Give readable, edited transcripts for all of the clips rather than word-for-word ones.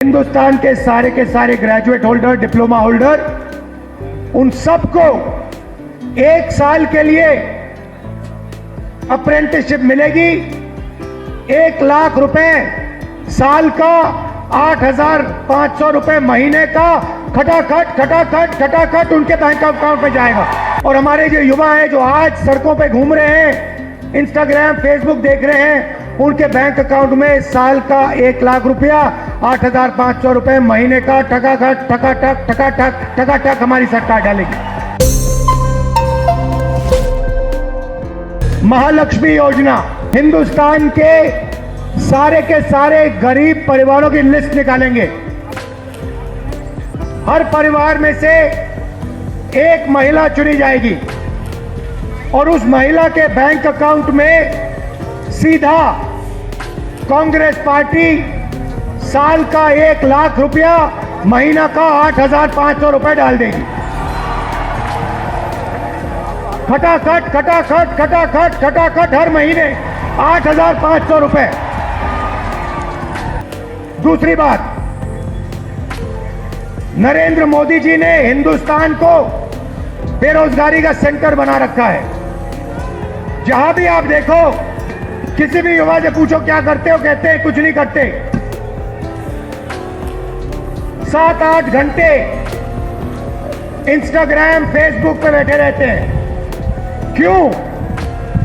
हिंदुस्तान के सारे graduate holder, diploma holder, उन सबको 1 साल के लिए अप्रेंटिसशिप मिलेगी। 1 लाख रुपए साल का, 8,500 रुपए महीने का खटाखट उनके बैंक अकाउंट में जाएगा। और हमारे जो युवा हैं जो आज सड़कों पे घूम रहे हैं, इंस्टाग्राम, फेसबुक देख रहे हैं, उनके बैंक अकाउंट में साल का 1 लाख रुपया, 8,500 रुपए महीने का टकाटक हमारी सरकार डालेगी। महालक्ष्मी योजना, हिंदुस्तान के सारे गरीब परिवारों की लिस्ट निकालेंगे। हर परिवार में से एक महिला चुनी जाएगी और उस महिला के बैंक अकाउंट में सीधा कांग्रेस पार्टी साल का 1 लाख रुपया, महीना का 8,500 रुपए डाल देगी। खटाखट हर महीने 8,500 रुपए। दूसरी बात, नरेंद्र मोदी जी ने हिंदुस्तान को बेरोजगारी का सेंटर बना रखा है। जहां भी आप देखो, किसी भी युवा से पूछो क्या करते हो, कहते हैं कुछ नहीं करते। 7-8 घंटे इंस्टाग्राम, फेसबुक पे बैठे रहते हैं। क्यों?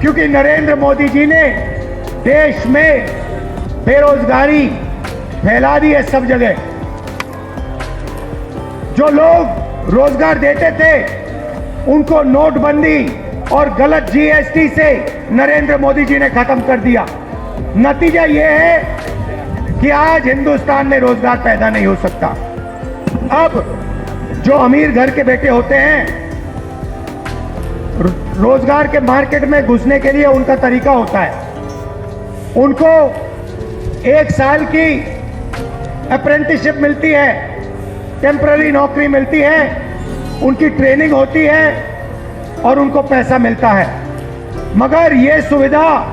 क्योंकि नरेंद्र मोदी जी ने देश में बेरोजगारी फैला दी है सब जगह। जो लोग रोजगार देते थे उनको नोटबंदी और गलत जीएसटी से नरेंद्र मोदी जी ने खत्म कर दिया। नतीजा यह है कि आज हिंदुस्तान में रोजगार पैदा नहीं हो सकता। अब जो अमीर घर के बेटे होते हैं, रोजगार के मार्केट में घुसने के लिए उनका तरीका होता है। उनको 1 साल की अप्रेंटिसशिप मिलती है, टेम्पररी नौकरी मिलती है, उनकी ट्रेनिंग होती है और उनको पैसा मिलता है। मगर यह सुविधा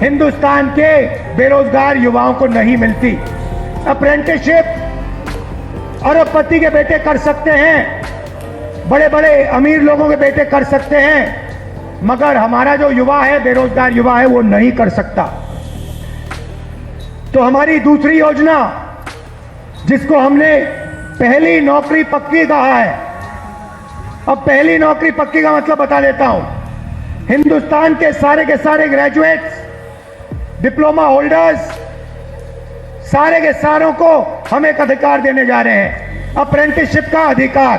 हिंदुस्तान के बेरोजगार युवाओं को नहीं मिलती। अप्रेंटिसशिप अरबपति के बेटे कर सकते हैं, बड़े बड़े अमीर लोगों के बेटे कर सकते हैं, मगर हमारा जो युवा है, बेरोजगार युवा है, वो नहीं कर सकता। तो हमारी दूसरी योजना, जिसको हमने पहली नौकरी पक्की कहा है, अब पहली नौकरी पक्की का मतलब बता देता हूं। हिंदुस्तान के सारे ग्रेजुएट्स, डिप्लोमा होल्डर्स, सारे के सारों को हम एक अधिकार देने जा रहे हैं, अप्रेंटिसशिप का अधिकार।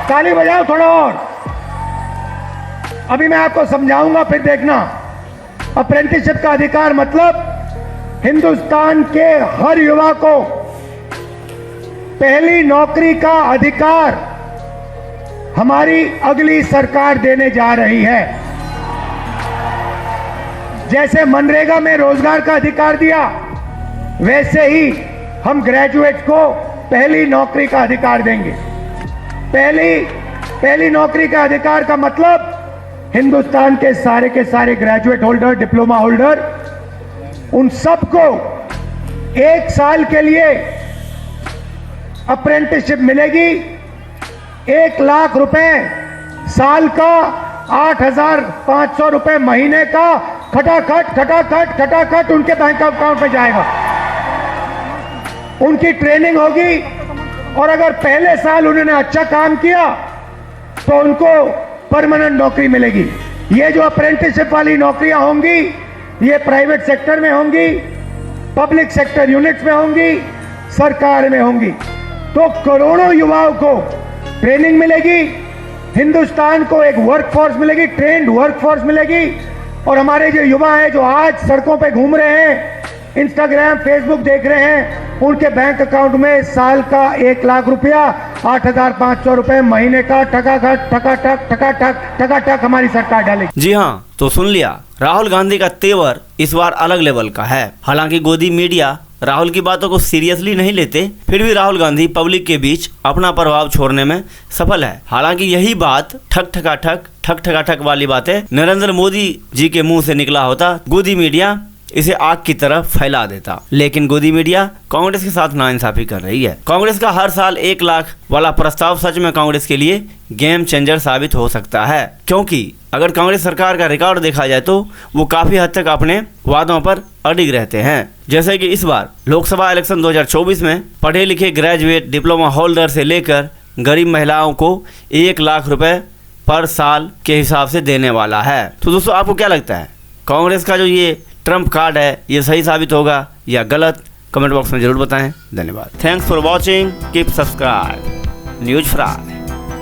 ताली बजाओ थोड़ा और। अभी मैं आपको समझाऊंगा, फिर देखना। अप्रेंटिसशिप का अधिकार मतलब हिंदुस्तान के हर युवा को पहली नौकरी का अधिकार हमारी अगली सरकार देने जा रही है। जैसे मनरेगा में रोजगार का अधिकार दिया, वैसे ही हम ग्रेजुएट को पहली नौकरी का अधिकार देंगे। पहली नौकरी का अधिकार का मतलब हिंदुस्तान के सारे ग्रेजुएट होल्डर, डिप्लोमा होल्डर, उन सबको 1 साल के लिए अप्रेंटिसशिप मिलेगी। 1 लाख रुपए साल का, 8,500 रुपए महीने का खटाखट उनके बैंक अकाउंट में जाएगा। उनकी ट्रेनिंग होगी और अगर पहले साल उन्होंने अच्छा काम किया तो उनको परमानेंट नौकरी मिलेगी। ये जो अप्रेंटिसशिप वाली नौकरियां होंगी, ये प्राइवेट सेक्टर में होंगी, पब्लिक सेक्टर यूनिट्स में होंगी, सरकार में होंगी। तो करोड़ों युवाओं को ट्रेनिंग मिलेगी, हिंदुस्तान को एक वर्कफोर्स मिलेगी, ट्रेंड वर्कफोर्स मिलेगी। और हमारे जो युवा हैं जो आज सड़कों पे घूम रहे हैं, इंस्टाग्राम, फेसबुक देख रहे हैं, उनके बैंक अकाउंट में साल का 1 लाख रुपया, 8,500 रुपए महीने का टकाटक हमारी सरकार डालेगी। जी हाँ, तो सुन लिया, राहुल गांधी का तेवर इस बार अलग लेवल का है। हालांकि गोदी मीडिया राहुल की बातों को सीरियसली नहीं लेते, फिर भी राहुल गांधी पब्लिक के बीच अपना प्रभाव छोड़ने में सफल है। हालांकि यही बात ठक ठकाठक वाली बातें नरेंद्र मोदी जी के मुंह से निकला होता, गोदी मीडिया इसे आग की तरह फैला देता। लेकिन गोदी मीडिया कांग्रेस के साथ नाइंसाफी कर रही है। कांग्रेस का हर साल 1 लाख वाला प्रस्ताव सच में कांग्रेस के लिए गेम चेंजर साबित हो सकता है, क्योंकि अगर कांग्रेस सरकार का रिकॉर्ड देखा जाए तो वो काफी हद तक अपने वादों पर अडिग रहते हैं। जैसे कि इस बार लोकसभा इलेक्शन 2024 में पढ़े लिखे ग्रेजुएट, डिप्लोमा होल्डर से लेकर गरीब महिलाओं को 1 लाख रुपए पर साल के हिसाब से देने वाला है। तो दोस्तों, आपको क्या लगता है, कांग्रेस का जो ये ट्रम्प कार्ड है ये सही साबित होगा या गलत? कमेंट बॉक्स में जरूर बताएं। धन्यवाद। Thanks for watching, keep subscribe news fry.